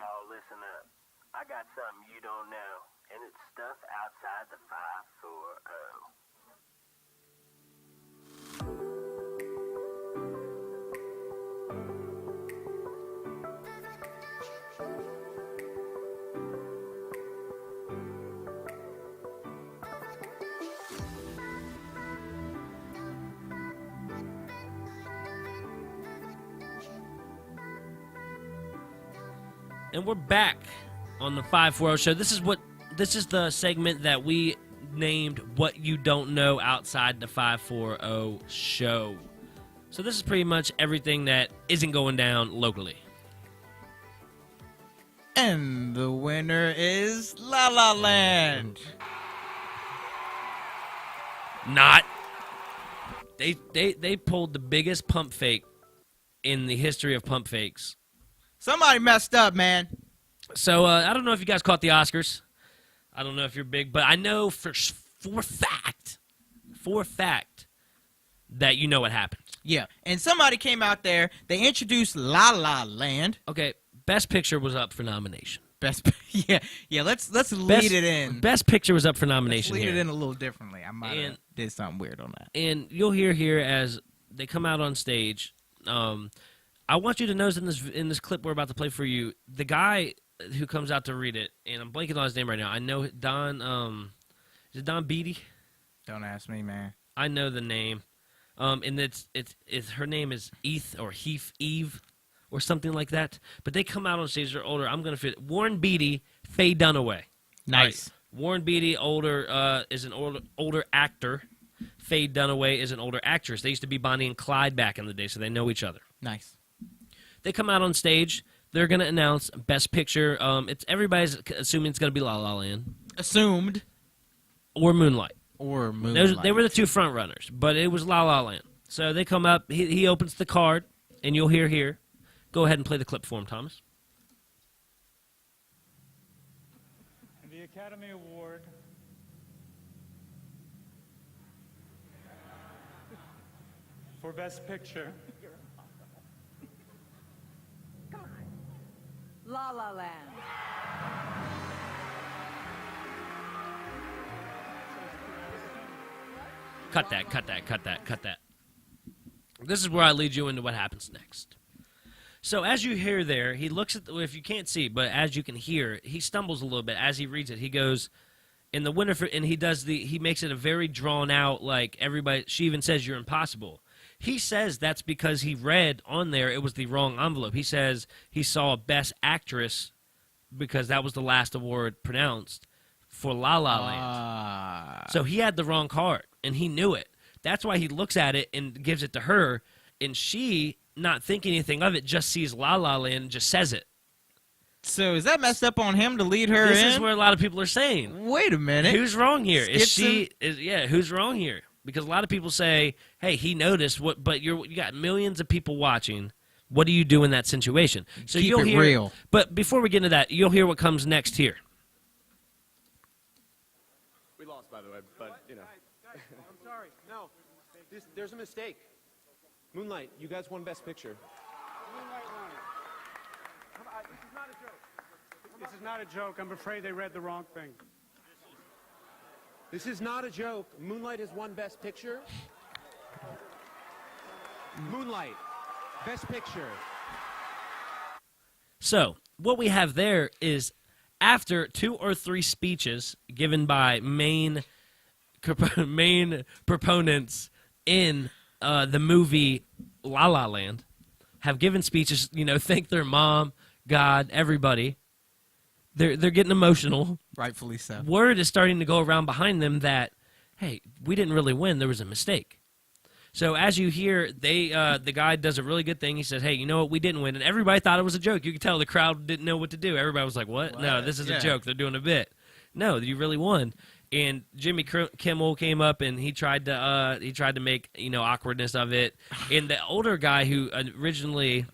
y'all listen up. I got something you don't know, and it's stuff outside the 540. And we're back on the 540 show. This is the segment that we named What You Don't Know Outside the 540 show. So this is pretty much everything that isn't going down locally. And the winner is La La Land. Not. They pulled the biggest pump fake in the history of pump fakes. Somebody messed up, man. So I don't know if you guys caught the Oscars. I don't know if you're big, but I know for fact that you know what happened. Yeah, and somebody came out there. They introduced La La Land. Okay, Best Picture was up for nomination. Yeah. Let's lead it in. Best Picture was up for nomination. Let's lead here. it in a little differently. I might have did something weird on that. And you'll hear here as they come out on stage. I want you to know in this clip we're about to play for you, the guy who comes out to read it, and I'm blanking on his name right now. I know Don. Is it Don Beatty? Don't ask me, man. I know the name. And it's her name is Eve or something like that. But they come out on stage. They're older. I'm gonna fit Warren Beatty, Faye Dunaway. Nice. Right. Warren Beatty is an older actor. Faye Dunaway is an older actress. They used to be Bonnie and Clyde back in the day, so they know each other. Nice. They come out on stage. They're going to announce Best Picture. Everybody's assuming it's going to be La La Land. Assumed. Or Moonlight. Or Moonlight. They were the two front runners, but it was La La Land. So they come up. He opens the card, and you'll hear here. Go ahead and play the clip for him, Thomas. And the Academy Award for Best Picture. La La Land. Cut that. This is where I lead you into what happens next. So as you hear there, he looks at if you can't see, but as you can hear, he stumbles a little bit as he reads it. He goes, in the winter, and he makes it a very drawn out, like everybody, she even says you're impossible. He says that's because he read on there it was the wrong envelope. He says he saw Best Actress because that was the last award pronounced for La La Land. So he had the wrong card, and he knew it. That's why he looks at it and gives it to her, and she, not thinking anything of it, just sees La La Land and just says it. So is that messed up on him to lead her This in? is where a lot of people are saying. Wait a minute. Who's wrong here? Who's wrong here? Because a lot of people say, "Hey, he noticed what," but you got millions of people watching. What do you do in that situation? So Keep you'll it hear. real. But before we get into that, you'll hear what comes next here. We lost, by the way, but you know. Guys, I'm sorry. No, there's a mistake. Moonlight, you guys won Best Picture. Moonlight won. This is not a joke. This is not a joke. I'm afraid they read the wrong thing. This is not a joke. Moonlight has won Best Picture. Moonlight, Best Picture. So what we have there is after 2 or 3 speeches given by main proponents in the movie La La Land, have given speeches, thank their mom, God, everybody. They're getting emotional. Rightfully so. Word is starting to go around behind them that, hey, we didn't really win. There was a mistake. So as you hear, the guy does a really good thing. He says, hey, you know what? We didn't win. And everybody thought it was a joke. You could tell the crowd didn't know what to do. Everybody was like, what? No, this is a joke. They're doing a bit. No, you really won. And Jimmy Kimmel came up and he tried to make awkwardness of it. And the older guy who originally,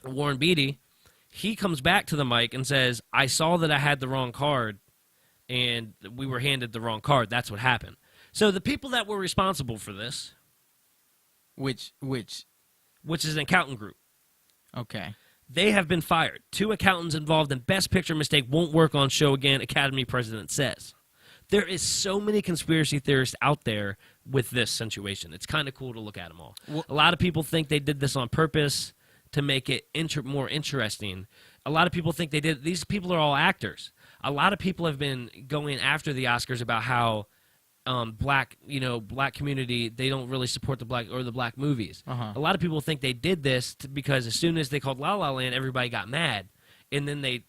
Warren Beatty, he comes back to the mic and says, I saw that I had the wrong card and we were handed the wrong card. That's what happened. So the people that were responsible for this, which is an accountant group. Okay. They have been fired. 2 accountants involved in Best Picture mistake won't work on show again, Academy president says. There is so many conspiracy theorists out there with this situation. It's kind of cool to look at them all. Well, a lot of people think they did this on purpose to make it more interesting. A lot of people think they did. These people are all actors. A lot of people have been going after the Oscars about how black community, they don't really support the black movies. A lot of people think they did this because as soon as they called La La Land, everybody got mad, and then they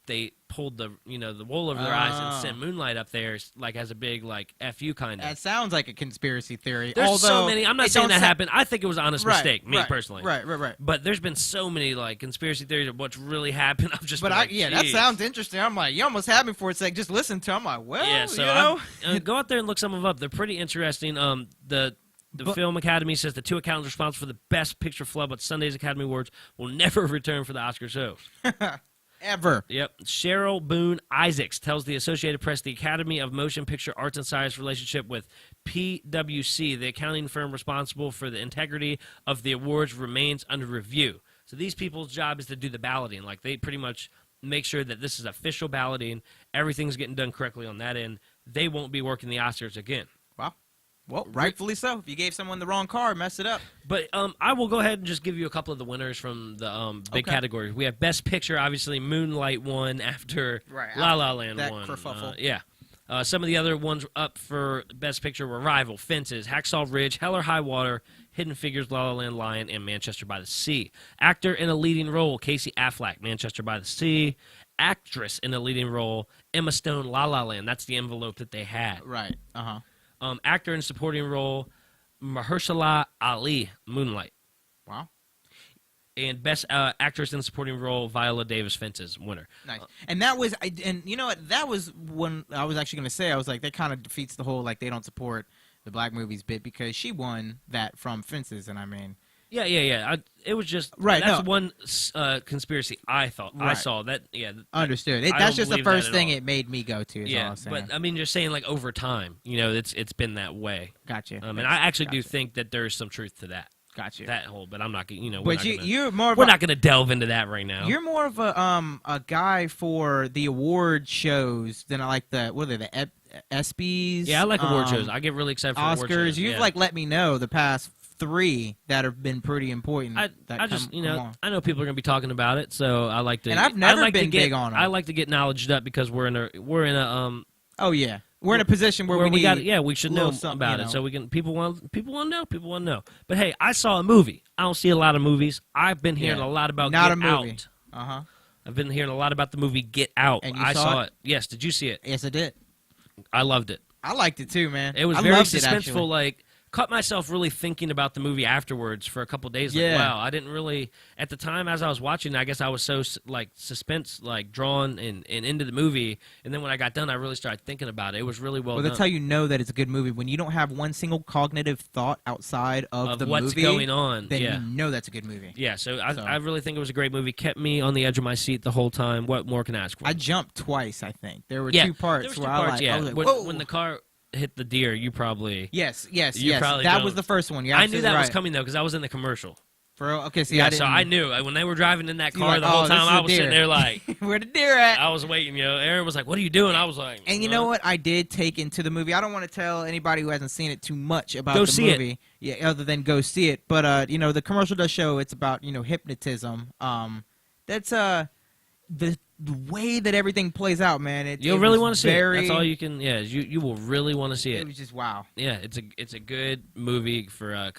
pulled the wool over their eyes and sent Moonlight up there like as a big like FU kind of. That sounds like a conspiracy theory. There's so many. I'm not saying that happened. I think it was an honest mistake, me personally. Right. But there's been so many like conspiracy theories of what's really happened. I've just. But been like, that sounds interesting. I'm like, you almost had me for a sec. Just listen to. I'm like, well, yeah. So go out there and look some of them up. They're pretty interesting. The Film Academy says the 2 accountants responsible for the Best Picture flub at Sunday's Academy Awards will never return for the Oscar shows. Ever. Yep. Cheryl Boone Isaacs tells the Associated Press the Academy of Motion Picture Arts and Science relationship with PwC, the accounting firm responsible for the integrity of the awards, remains under review. So these people's job is to do the balloting. Like they pretty much make sure that this is official balloting. Everything's getting done correctly on that end. They won't be working the Oscars again. Wow. Well, rightfully so. If you gave someone the wrong card, mess it up. But I will go ahead and just give you a couple of the winners from the big categories. We have Best Picture, obviously. Moonlight won after La La Land won. Yeah. Some of the other ones up for Best Picture were Rival, Fences, Hacksaw Ridge, Hell or High Water, Hidden Figures, La La Land, Lion, and Manchester by the Sea. Actor in a leading role, Casey Affleck, Manchester by the Sea. Actress in a leading role, Emma Stone, La La Land. That's the envelope that they had. Right. Actor in supporting role, Mahershala Ali, Moonlight. Wow. And Best Actress in supporting role, Viola Davis, Fences, winner. Nice. And that was, and you know what? That was when I was actually going to say, I was like, that kind of defeats the whole, like, they don't support the black movies bit because she won that from Fences, and I mean. Yeah. It was just right. That's one conspiracy I thought I saw that. Yeah, understood. That's just the first thing it made me go to. Is all I'm saying. But I mean, just saying like over time, it's been that way. Gotcha. And I actually do think that there's some truth to that. Gotcha. That whole, but I'm not. But you're more. Of we're not going to delve into that right now. You're more of a guy for the award shows than I like the ESPYs. Yeah, I like award shows. I get really excited for Oscars. Award shows. You've like let me know the past 3 that have been pretty important. I know people are going to be talking about it, so I like to. And I've never been big on them. I like to get knowledged up because we're in a. Oh yeah, we're in a position where we got. Yeah, we should know about it, so we can. People want to know. But hey, I saw a movie. I don't see a lot of movies. I've been hearing a lot about Get Out. I've been hearing a lot about the movie Get Out. And I saw it. Yes, did you see it? Yes, I did. I loved it. I liked it too, man. It was very suspenseful. Like, caught myself really thinking about the movie afterwards for a couple days. Like, wow, I didn't really at the time as I was watching. I guess I was so like suspense, like drawn and into the movie. And then when I got done, I really started thinking about it. It was really well done. That's how you know that it's a good movie when you don't have one single cognitive thought outside of the what's movie. going on. Then you know that's a good movie. Yeah, so I really think it was a great movie. Kept me on the edge of my seat the whole time. What more can I ask for? I jumped twice. I think there were 2 parts where I was like, whoa. When the car hit the deer, you probably yes. Probably that was the first one. I knew that was coming though because I was in the commercial. Okay, see, so I knew when they were driving in that car the whole time. I was sitting there like, where the deer at? I was waiting. Aaron was like, "What are you doing?" I was like, and you know what? I did take into the movie. I don't want to tell anybody who hasn't seen it too much about the movie. Yeah, other than go see it. But the commercial does show it's about hypnotism. That's the way that everything plays out, man. You'll really want to see it. That's all you can. Yeah, you will really want to see it. It was just wow. Yeah, it's a good movie for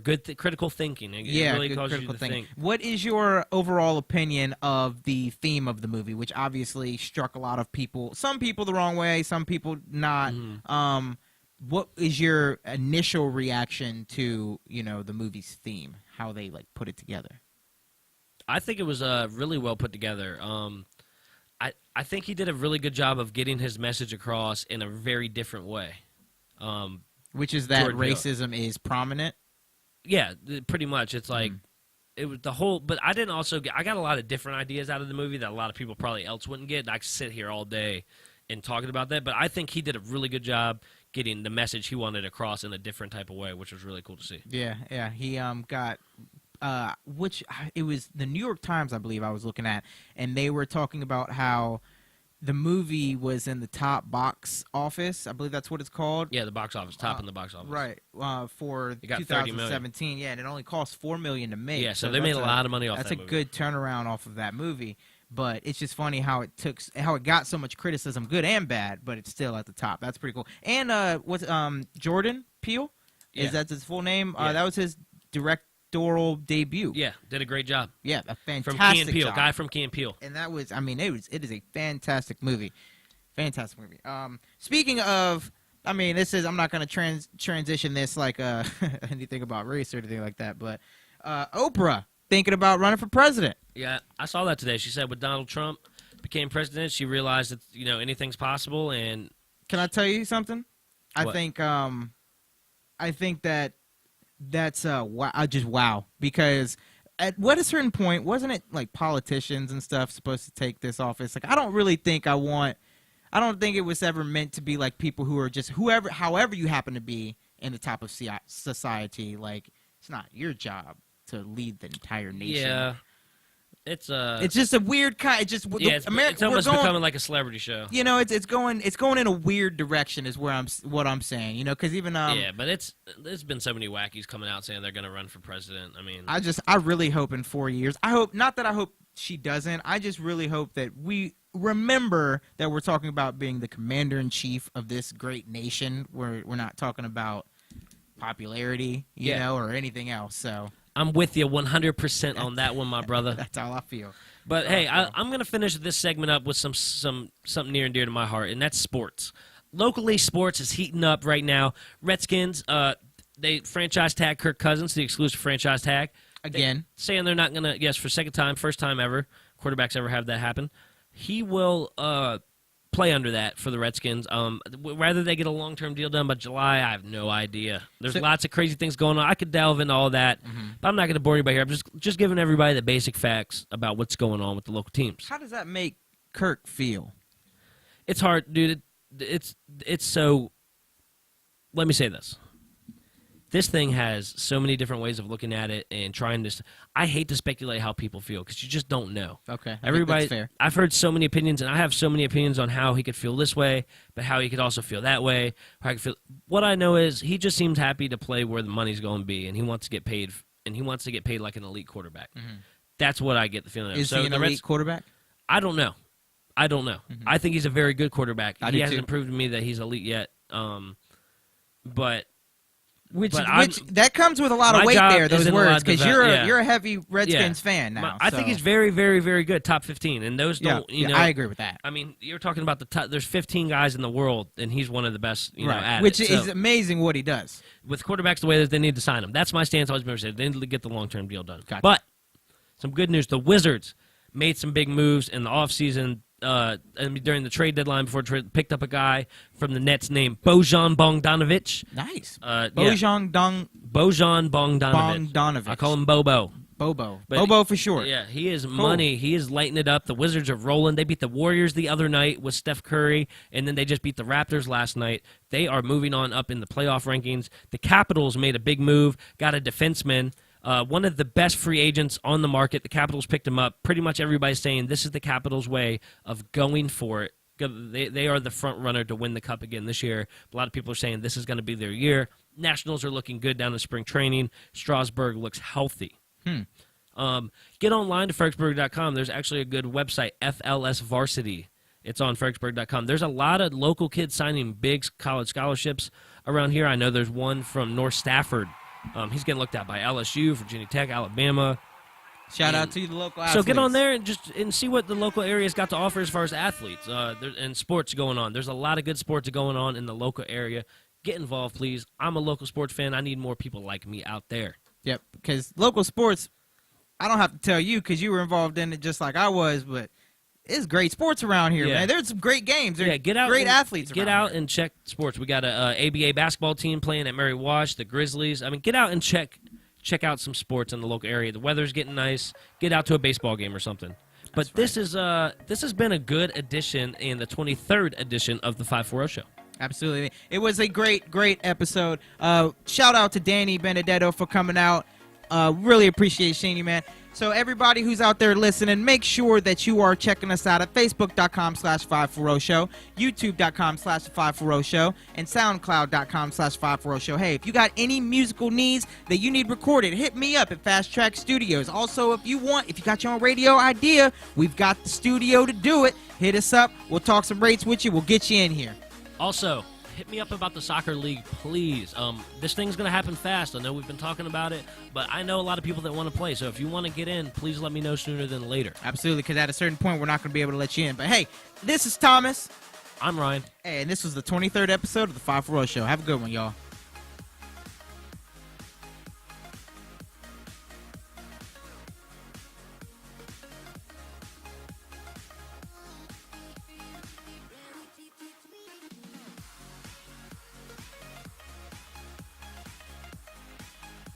good critical thinking. It really good causes critical you to think. What is your overall opinion of the theme of the movie, which obviously struck a lot of people? Some people the wrong way, some people not. Mm-hmm. What is your initial reaction to the movie's theme? How they put it together? I think it was really well put together. I think he did a really good job of getting his message across in a very different way. Which is that racism is prominent? Yeah, pretty much. It's like it was the whole. But I didn't also I got a lot of different ideas out of the movie that a lot of people probably else wouldn't get. I could sit here all day and talking about that, but I think he did a really good job getting the message he wanted across in a different type of way, which was really cool to see. Yeah. He got which it was the New York Times, I believe I was looking at, and they were talking about how the movie was in the top box office. I believe that's what it's called. Yeah, the box office, top in the box office. Right. For It got 30 million. 2017. Yeah, and it only cost $4 million to make. Yeah, so they made a lot of money off that movie. That's a good turnaround off of that movie. But it's just funny how it got so much criticism, good and bad, but it's still at the top. That's pretty cool. And Jordan Peele? Yeah. Is that his full name? Yeah. That was his directorial debut. Yeah, did a great job. Yeah, a fantastic From Key and Peele, job. guy from Key and Peele. And that was, it is a fantastic movie. Fantastic movie. Speaking of, I'm not going to transition this like anything about race or anything like that, but Oprah thinking about running for president. Yeah, I saw that today. She said when Donald Trump became president, she realized that anything's possible. And can I tell you something? What? I think that's just wow, because at a certain point, wasn't it like politicians and stuff supposed to take this office? Like, I don't think it was ever meant to be like people who are just however you happen to be in the top of society. Like, it's not your job to lead the entire nation. yeah, it's just a weird kind. It's almost becoming like a celebrity show. It's going in a weird direction is what I'm saying. Because even yeah, but there's been so many wackies coming out saying they're going to run for president. I really hope in 4 years. I hope she doesn't. I just really hope that we remember that we're talking about being the commander-in-chief of this great nation. We're not talking about popularity, or anything else. So I'm with you 100% on that one, my brother. that's how I feel. But hey, I'm going to finish this segment up with something near and dear to my heart, and that's sports. Locally, sports is heating up right now. Redskins, they franchise tag Kirk Cousins, the exclusive franchise tag. Again. Saying they're not going to, yes, for second time, first time ever, quarterbacks ever have that happen. He will play under that for the Redskins. Whether they get a long-term deal done by July, I have no idea. There's lots of crazy things going on. I could delve into all that, but I'm not going to bore anybody here. I'm just giving everybody the basic facts about what's going on with the local teams. How does that make Kirk feel? It's hard, dude. It's so. Let me say this. This thing has so many different ways of looking at it and trying to. I hate to speculate how people feel because you just don't know. Okay, everybody. That's fair. I've heard so many opinions, and I have so many opinions on how he could feel this way, but how he could also feel that way. How I could feel. What I know is he just seems happy to play where the money's going to be, and he wants to get paid. And he wants to get paid like an elite quarterback. Mm-hmm. That's what I get the feeling of. Is he an elite quarterback? I don't know. Mm-hmm. I think he's a very good quarterback. He hasn't too. proved to me that he's elite yet. But. Which that comes with a lot of weight there, those words, because you're a heavy Redskins fan now. I think he's very, very, very good, top 15, and those don't. I agree with that. I mean, you're talking about the top. There's 15 guys in the world, and he's one of the best. At which it. is amazing what he does with quarterbacks the way that they need to sign him. That's my stance. Always been said they need to get the long-term deal done. Gotcha. But some good news: the Wizards made some big moves in the offseason. During the trade deadline before trade, picked up a guy from the Nets named Bojan Bogdanovic. Nice. Bojan Bogdanovic. I call him Bobo. Bobo for sure. Yeah, he is money. He is lighting it up. The Wizards are rolling. They beat the Warriors the other night with Steph Curry, and then they just beat the Raptors last night. They are moving on up in the playoff rankings. The Capitals made a big move, got a defenseman. One of the best free agents on the market. The Capitals picked him up. Pretty much everybody's saying this is the Capitals' way of going for it. They are the front runner to win the Cup again this year. A lot of people are saying this is going to be their year. Nationals are looking good down in spring training. Strasburg looks healthy. Get online to Fredericksburg.com. There's actually a good website, FLS Varsity. It's on Fredericksburg.com. There's a lot of local kids signing big college scholarships around here. I know there's one from North Stafford. He's getting looked at by LSU, Virginia Tech, Alabama. Shout out to the local athletes. So get on there and see what the local area's got to offer as far as athletes and sports going on. There's a lot of good sports going on in the local area. Get involved, please. I'm a local sports fan. I need more people like me out there. Yep, because local sports, I don't have to tell you because you were involved in it just like I was, but it's great sports around here, man. There's some great games. There's great athletes Get out and check sports. We got a ABA basketball team playing at Mary Wash, the Grizzlies. I mean, get out and check out some sports in the local area. The weather's getting nice. Get out to a baseball game or something. But this has been a good edition in the 23rd edition of the 540 Show. Absolutely. It was a great episode. Shout out to Danny Benedetto for coming out. Really appreciate seeing you, man. So everybody who's out there listening, make sure that you are checking us out at Facebook.com/540Show, YouTube.com/540Show, and SoundCloud.com/540Show. Hey, if you got any musical needs that you need recorded, hit me up at Fast Track Studios. Also, if you got your own radio idea, we've got the studio to do it. Hit us up. We'll talk some rates with you. We'll get you in here. Also, hit me up about the soccer league, please. This thing's going to happen fast. I know we've been talking about it, but I know a lot of people that want to play. So if you want to get in, please let me know sooner than later. Absolutely, because at a certain point, we're not going to be able to let you in. But hey, this is Thomas. I'm Ryan. Hey, and this was the 23rd episode of the 540 Show. Have a good one, y'all.